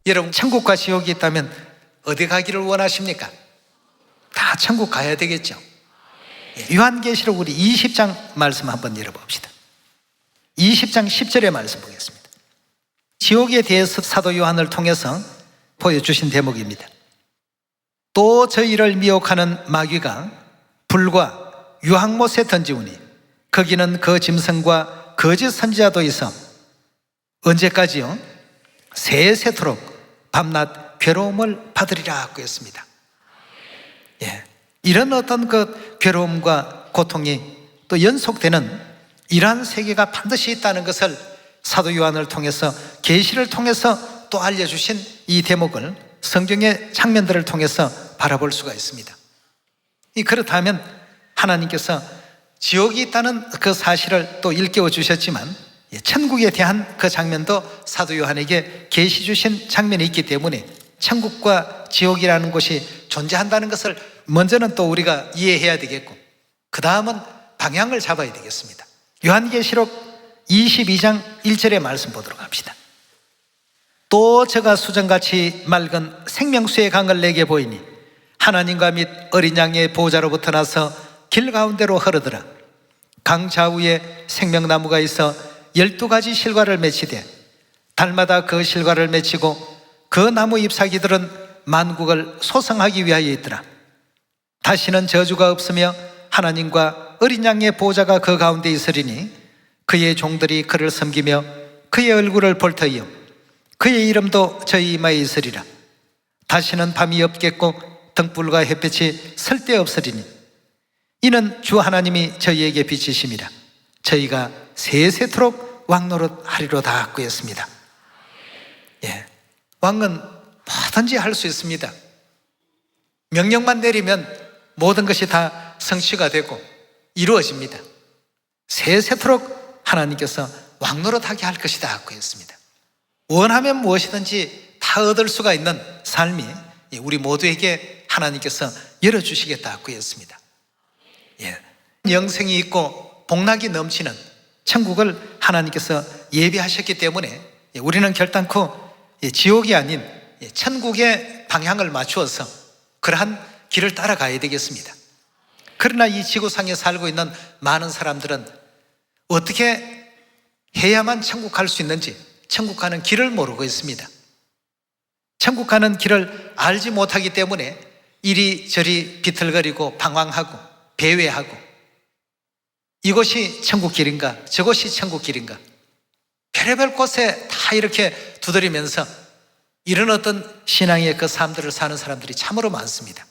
여러분, 천국과 지옥이 있다면 어디 가기를 원하십니까? 다 천국 가야 되겠죠. 요한계시록 우리 20장 말씀 한번 열어봅시다. 20장 10절의 말씀 보겠습니다. 지옥에 대해서 사도 요한을 통해서 보여주신 대목입니다. 또 저희를 미혹하는 마귀가 불과 유황못에 던지우니 거기는 그 짐승과 거짓 선지자도 있어 언제까지요? 세세토록 밤낮 괴로움을 받으리라 하고 했습니다. 이런 어떤 그 괴로움과 고통이 또 연속되는 이러한 세계가 반드시 있다는 것을 사도 요한을 통해서, 계시를 통해서 또 알려주신 이 대목을 성경의 장면들을 통해서 바라볼 수가 있습니다. 그렇다면 하나님께서 지옥이 있다는 그 사실을 또 일깨워 주셨지만 천국에 대한 그 장면도 사도 요한에게 계시 주신 장면이 있기 때문에 천국과 지옥이라는 곳이 존재한다는 것을 먼저는 또 우리가 이해해야 되겠고, 그 다음은 방향을 잡아야 되겠습니다. 요한계시록 22장 1절의 말씀 보도록 합시다. 또 저가 수정같이 맑은 생명수의 강을 내게 보이니 하나님과 및 어린 양의 보호자로부터 나서 길 가운데로 흐르더라. 강 좌우에 생명나무가 있어 12가지 실과를 맺히되 달마다 그 실과를 맺히고 그 나무 잎사귀들은 만국을 소성하기 위하여 있더라. 다시는 저주가 없으며 하나님과 어린 양의 보호자가 그 가운데 있으리니 그의 종들이 그를 섬기며 그의 얼굴을 볼 터이요 그의 이름도 저희 이마에 있으리라. 다시는 밤이 없겠고 등불과 햇빛이 쓸데없으리니 이는 주 하나님이 저희에게 비치심이라. 저희가 세세토록 왕노릇하리로다 하고 했습니다. 왕은 뭐든지 할 수 있습니다. 명령만 내리면 모든 것이 다 성취가 되고 이루어집니다. 세세토록 하나님께서 왕노릇하게 할 것이다 하고 했습니다. 원하면 무엇이든지 다 얻을 수가 있는 삶이 우리 모두에게 하나님께서 열어주시겠다 하고 했습니다. 영생이 있고 복락이 넘치는 천국을 하나님께서 예비하셨기 때문에 우리는 결단코 지옥이 아닌 천국의 방향을 맞추어서 그러한 길을 따라가야 되겠습니다. 그러나 이 지구상에 살고 있는 많은 사람들은 어떻게 해야만 천국 갈 수 있는지 천국 가는 길을 모르고 있습니다. 천국 가는 길을 알지 못하기 때문에 이리저리 비틀거리고 방황하고 배회하고 이곳이 천국 길인가 저곳이 천국 길인가 별의별 곳에 다 이렇게 두드리면서 이런 어떤 신앙의 그 삶들을 사는 사람들이 참으로 많습니다.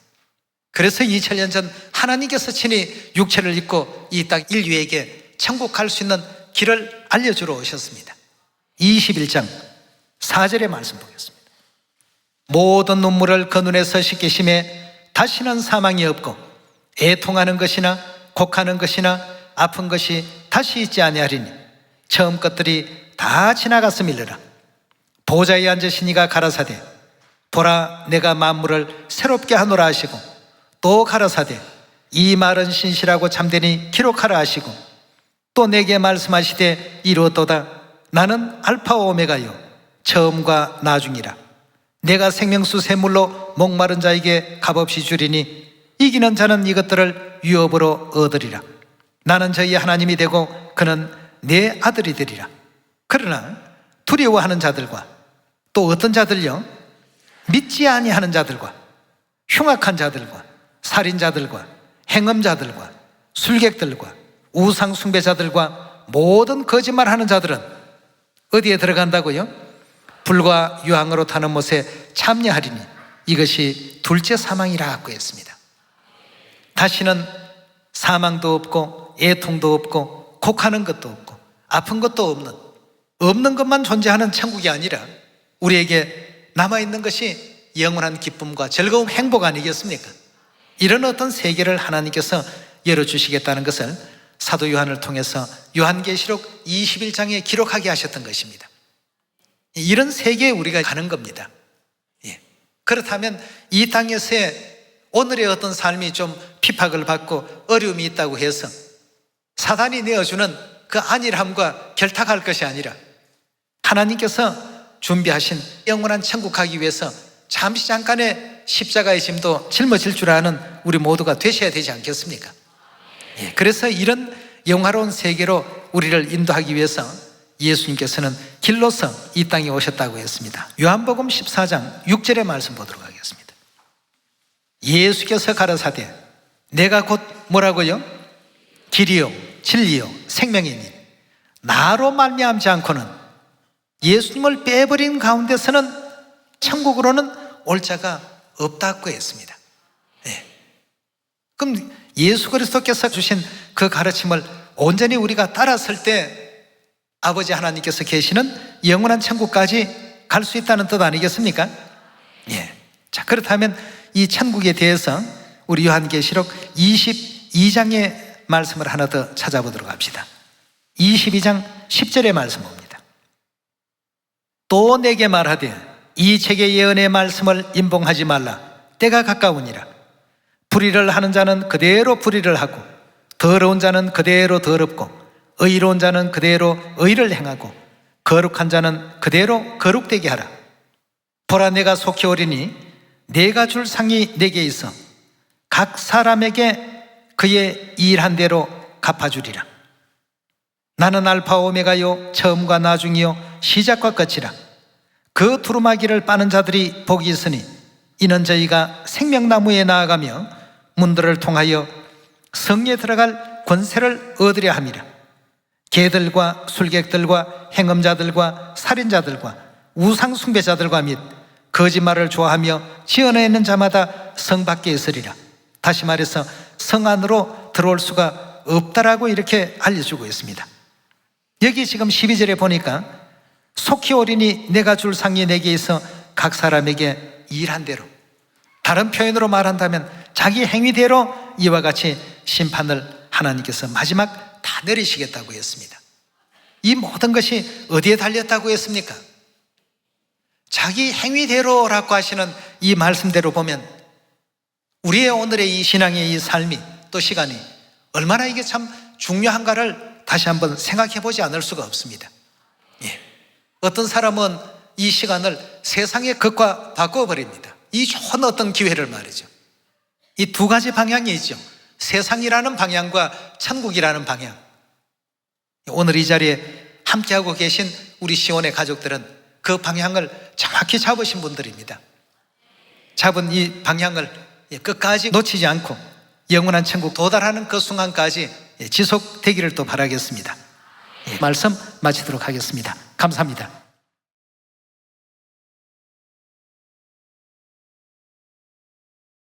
그래서 2000년 전 하나님께서 친히 육체를 입고 이 땅 인류에게 천국 갈 수 있는 길을 알려주러 오셨습니다. 21장 4절의 말씀 보겠습니다. 모든 눈물을 그 눈에서 씻기심에 다시는 사망이 없고 애통하는 것이나 곡하는 것이나 아픈 것이 다시 있지 아니하리니 처음 것들이 다 지나갔음이니라. 보좌에 앉으시니가 가라사대 보라 내가 만물을 새롭게 하노라 하시고 또 가라사대 이 말은 신실하고 참되니 기록하라 하시고 또 내게 말씀하시되 이루었도다. 나는 알파와 오메가요 처음과 나중이라. 내가 생명수 샘물로 목마른 자에게 값없이 주리니 이기는 자는 이것들을 유업으로 얻으리라. 나는 저희 하나님이 되고 그는 내 아들이 되리라. 그러나 두려워하는 자들과 또 어떤 자들요? 믿지 아니하는 자들과 흉악한 자들과 살인자들과 행음자들과 술객들과 우상 숭배자들과 모든 거짓말하는 자들은 어디에 들어간다고요? 불과 유황으로 타는 못에 참여하리니 이것이 둘째 사망이라 하고 했습니다. 다시는 사망도 없고 애통도 없고 곡하는 것도 없고 아픈 것도 없는 것만 존재하는 천국이 아니라 우리에게 남아있는 것이 영원한 기쁨과 즐거움, 행복 아니겠습니까? 이런 어떤 세계를 하나님께서 열어주시겠다는 것을 사도 요한을 통해서 요한계시록 21장에 기록하게 하셨던 것입니다. 이런 세계에 우리가 가는 겁니다. 그렇다면 이 땅에서의 오늘의 어떤 삶이 좀 핍박을 받고 어려움이 있다고 해서 사단이 내어주는 그 안일함과 결탁할 것이 아니라 하나님께서 준비하신 영원한 천국 가기 위해서 잠시 잠깐의 십자가의 짐도 짊어질 줄 아는 우리 모두가 되셔야 되지 않겠습니까? 그래서 이런 영화로운 세계로 우리를 인도하기 위해서 예수님께서는 길로서 이 땅에 오셨다고 했습니다. 요한복음 14장 6절의 말씀 보도록 하겠습니다. 예수께서 가라사대 내가 곧 뭐라고요? 길이요 진리요 생명이니 나로 말미암지 않고는 예수님을 빼버린 가운데서는 천국으로는 올 자가 없다고 했습니다. 그럼 예수 그리스도께서 주신 그 가르침을 온전히 우리가 따랐을 때 아버지 하나님께서 계시는 영원한 천국까지 갈 수 있다는 뜻 아니겠습니까? 자, 그렇다면 이 천국에 대해서 우리 요한계시록 22장의 말씀을 하나 더 찾아보도록 합시다. 22장 10절의 말씀 봅니다. 또 내게 말하되 이 책의 예언의 말씀을 임봉하지 말라. 때가 가까우니라. 불의를 하는 자는 그대로 불의를 하고 더러운 자는 그대로 더럽고 의로운 자는 그대로 의를 행하고 거룩한 자는 그대로 거룩되게 하라. 보라 내가 속히 오리니 내가 줄 상이 내게 있어 각 사람에게 그의 일한 대로 갚아주리라. 나는 알파 오메가요 처음과 나중이요 시작과 끝이라. 그 두루마기를 빠는 자들이 복이 있으니 이는 저희가 생명나무에 나아가며 문들을 통하여 성에 들어갈 권세를 얻으려 함이라. 개들과 술객들과 행음자들과 살인자들과 우상숭배자들과 및 거짓말을 좋아하며 지어내는 자마다 성 밖에 있으리라. 다시 말해서 성 안으로 들어올 수가 없다라고 이렇게 알려주고 있습니다. 여기 지금 12절에 보니까 속히 오리니 내가 줄 상이 내게 있어 각 사람에게 일한 대로, 다른 표현으로 말한다면 자기 행위대로 이와 같이 심판을 하나님께서 마지막 다 내리시겠다고 했습니다. 이 모든 것이 어디에 달렸다고 했습니까? 자기 행위대로라고 하시는 이 말씀대로 보면 우리의 오늘의 이 신앙의 이 삶이 또 시간이 얼마나 이게 참 중요한가를 다시 한번 생각해 보지 않을 수가 없습니다. 어떤 사람은 이 시간을 세상의 것과 바꿔버립니다. 이 좋은 어떤 기회를 말이죠. 이 두 가지 방향이 있죠. 세상이라는 방향과 천국이라는 방향. 오늘 이 자리에 함께하고 계신 우리 시온의 가족들은 그 방향을 정확히 잡으신 분들입니다. 잡은 이 방향을 끝까지 놓치지 않고 영원한 천국 도달하는 그 순간까지 지속되기를 또 바라겠습니다. 말씀 마치도록 하겠습니다. 감사합니다.